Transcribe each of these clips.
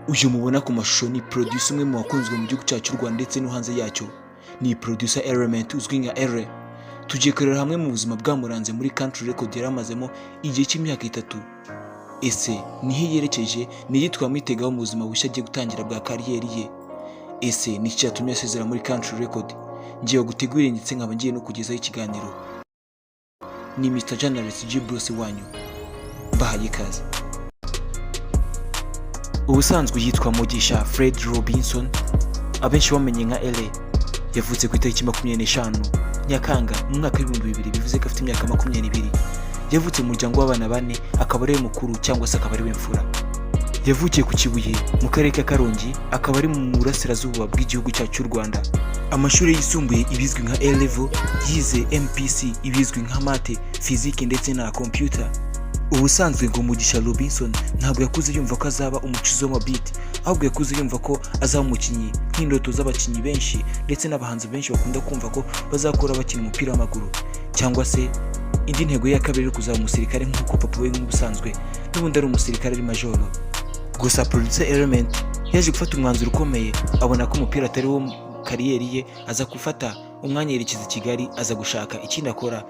Uyu mubona ku mashusho ni producer umwe mu bakunzwe mu gihugu cyacu Rwanda ndetse no hanze yacyo. Ni producer Element uzwi nka Elee. Tugiye kurera hamwe mu buzima bwamuranze muri country record yaramazemo igihe cy'imyaka 3. Ese nihe yerekeje ni twamwitegaho mu buzima bushya agiye gutangira bwa kariyeri ye? Ese ni cyatumye asezera muri country record? Ngiye gutegurira ndetse nkaba ngiye no kugezaho ikiganiro. Ni Mr. Journalist G Bruce wanyu. Bahaye ikaze. Ubusanzwe yitwa Mugisha Fred Robinson, abenshi bamenye nka Elee. Yavutse ku itariki 25 Nyakanga mu mwaka w'2000, bivuze ko afite imyaka 22. Yavutse mu muryango w'abana 4, akaba ari mukuru cyangwa se akaba ari w'imfura. Yavukiye ku Kibuye mu karere ka Karongi, akaba ari mu burasirazuba bw'igihugu cyacu Rwanda. Amashuri yisumbuye ibizwi nka A level, yize MPC ibizwi nka mate, physique ndetse na computer. Ubusanzwe ngo Mugisha Robinson ntabwo yakuze yumva ko azaba umucuzi w'amabiti, ahubwo yakuze yumva ko azaba umukinnyi nk'indoto z'abakinnyi benshi ndetse n'abahanzi benshi bakunda kumva ko bazakora bakina umupira w'amaguru, cyangwa se indi ntego ya kabiri kuzaba umusirikare nk'uko papa we nk'ubusanzwe n'ubundi ari umusirikare ari majoro. Gusa producer Element yaje gufata umwanzuro ukomeye, abona ko umupira atari wo kariyeri ye, aza gufata umwanya yerekeza Kigali, aza gushaka ikindi akora.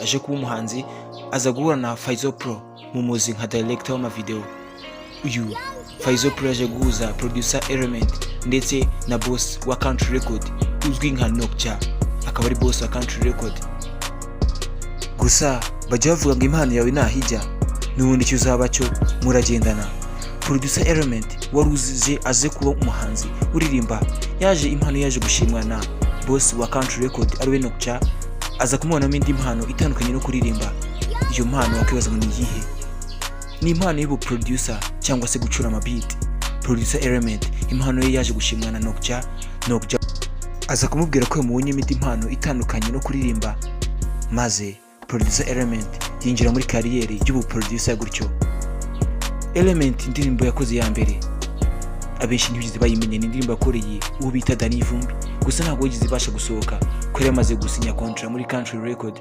Aje kuba umuhanzi, aza guhura na Faizo Pro mu muzi nka director w'amavideo. Uyu Faizo Pro yaje guhuza producer Element ndetse na boss wa country record uzwi nka Nokcha, akaba ari boss wa country record. Gusa bajya bavuga ngo impano yawe nahijya n'ubundi cyo uzaba cyo muragendana. Producer Element waruzize aze kuba umuhanzi uririmba, impano yaje gushimwa na boss wa country record ariwe Nokcha, aza kumubonamo indi mpano itandukanye no kuririmba. Iyo mpano wakwibaza ngo ni iyihe? Ni impano y'ubu producer cyangwa se gucura amabiti. Producer Element impano ye yaje gushimwa na Nokcha aza kumubwira ko yamubonyemo indi mpano itandukanye no kuririmba, maze producer Element yinjira muri kariyeri y'ubu producer gutyo. Element indirimbo yakoze ya mbere abenshi ntibizi bayimenye, ni indirimbo yakoreye uwo bita Dani Vumbi, gusa ntabwo yigize ibasha gusohoka ko yamaze gusinya contract muri country record.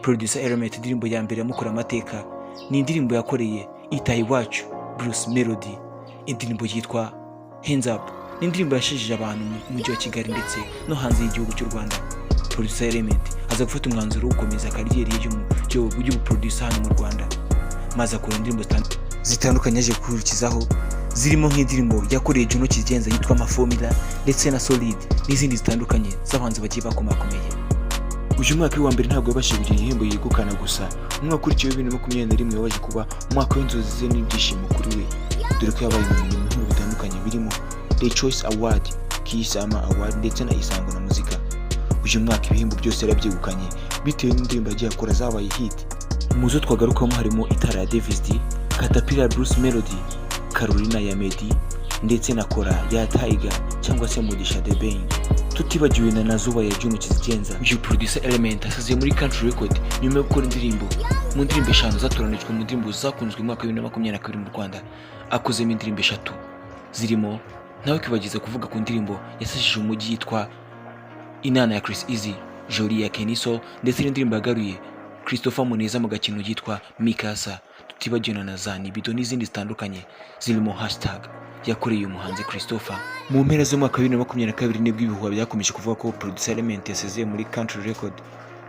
Producer Element indirimbo ya mbere yamukora amateka ni indirimbo yakoreye itaye wacu Bruce Melody, indirimbo yitwa Hands Up. Ni indirimbo yashijije abantu mu mujyi wa Kigali ndetse no hanze y'igihugu cy'u Rwanda. Producer Element aza gufata umwanzuro wo gukomeza kariyeri ye y'ubu producer hano mu Rwanda, maze akora indirimbo zitandukanye aje kurikizaho, zirimo nk'indirimbo yakoreye Juno Kigenza yitwa Formula ndetse na Solid n'izindi zitandukanye z'abanzi bagiye bakomakomeye. Uyu mwaka wa mbere ntabwo yabashije kugira igihembo yegukana, gusa umwaka ukurikiyeho 2021 yabaje kuba umwaka w'inzozi ze n'ibyishimo kuri we, dore ko yabaye mu bintu bitandukanye birimo The Choice Award, Kiss Ama Award ndetse na Isango na muzika. Uyu mwaka ibihembo byose yarabyegukanye bitewe n'indirimbo yagiye akora zabaye hit. Mu zo twagarukamo harimo Itara ya Davis D, Caterpillar Bruce Melody, Carolina ya Medi ndetse na Kora ya Tiger cyangwa se Mugisha The Bang, tutibagiwe na Nazuba ya Juno Kigenza. Uyu producer Element asaziye muri country record nyuma yo gukora indirimbo mu ndirimbo 5 zatoranijwe mu ndirimbo zakunzwe mu mwaka wa 2022 mu Rwanda. Akozemo indirimbo 3 zirimo nawe kwibagiza kuvuga ku ndirimbo yasashije umujyi yitwa Inana ya Chris Easy, Jolie ya Keniso ndetse n'indirimbo yagaruye Christopher Muneza mu gakino yitwa Mikasa, tutibagiwe na Zani Bido n'izindi zitandukanye zirimo hashtag yakoreye umuhanzi Christopher. Mu mpera z'umwaka wa 2022 nibwo ibihuha byakomeje kuvuga ko producer Element yasezeye muri country record,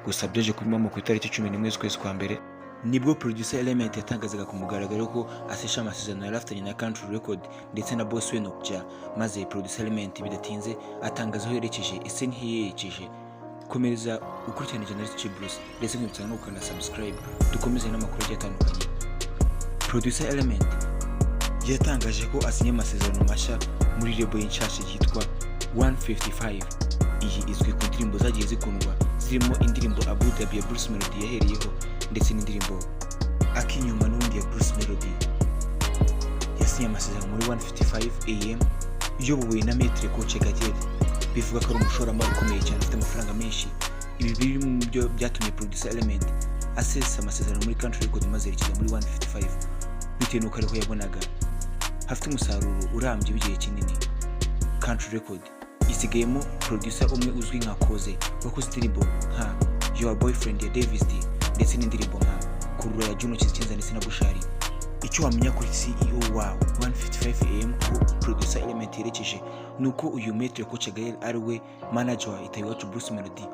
gusa byaje kubimamo ku itariki 11 z'ukwezi kwa mbere nibwo producer Element yatangazaga ku mugaragaro ko asesha amasezerano yarafitanye na country record ndetse na boss we Nokcha, maze producer Element bidatinze atangaza aho yerekeje. Ese ntiyerekeje? Komereza ukurikirana Journalist G Bruce ndetse nk'utsa no gukanda subscribe, dukomeze n'amakuru atandukanye. Producer Element yatangaje ko asinye amasezerano mashya muri label y'inshasha yitwa 155. Iyi izwi ku ndirimbo zagiye zikundwa zirimo indirimbo Abu Dhabi ya Bruce Melody yahereyeho ndetse n'indirimbo Akinyuma n'undi ya Bruce Melody. Yasinye amasezerano muri 155 AM iyobowe na Maître Coach Gagere, bivuga ko ari umushoramari ukomeye cyane ufite amafaranga menshi. Ibi biri mu byo byatumye producer Element asesa amasezerano muri country record maze yerekeza muri 155 bitewe n'uko ariho yabonaga hafite umusaruro urambye w'igihe kinini. Country record isigayemo producer umwe uzwi nka Koze wakoze indirimbo nka Your Boyfriend ya Davis D ndetse n'indirimbo nka Kurura ya Juno Kigenza ndetse na Bushari. Icyo wamenya kuri CEO wa 155 AM ko producer element yerekeje nuko uyu Maître Coach Gael ari we manager wa Itayiwacu Bruce Melody,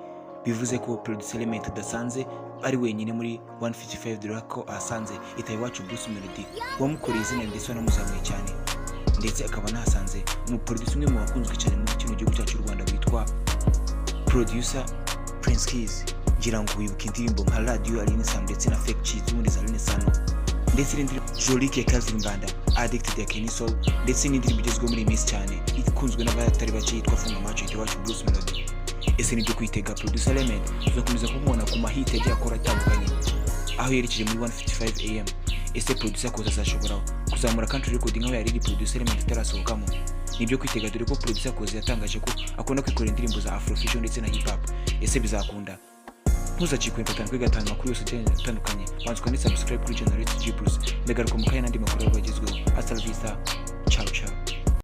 bivuze ko producer element adasanze ari wenyine muri 155 ko asanze Itayiwacu Bruce Melody wamukoreye izina ndetse wanamuzamuye cyane, ndetse akaba nasanze mu producer umwe mu bakunzwe cyane muri kino gihugu cyacu cy'u Rwanda witwa producer Prince Keys. Ngira ngo wibuka indirimbo nka Radio Alinisano ndetse na Fake Cheese z'ubundi za Alinisano, ndetse n'indirimbo Jolique Calvin Banda Addicted ya Kenny Soul, ndetse n'indirimbo igezweho muri Miss cyane ikunzwe n'abatari bake yitwa Funga Match Itayiwacu Bruce Melody. Ese nibyo kwitega producer element tuzakomeza kumubona ku mahite yagiye akora atandukanye aho yerekeje muri 155 am. Ese producer koza azashobora kuzamura country recording aho yari producer element itarasohokamo? Nibyo kwitega dore ko producer koza yatangaje ko akunda kwikora indirimbo za Afrofusion ndetse na hip hop. Ese bizakunda? Ntuzacikwe gatanu kuri gatanu makuru yose atandukanye, wanzukwa ni subscribe kuri channel G Bruce. Ndagaruka mu kanya n'andi makuru y'abagezweho. Hasta la vista, ciao.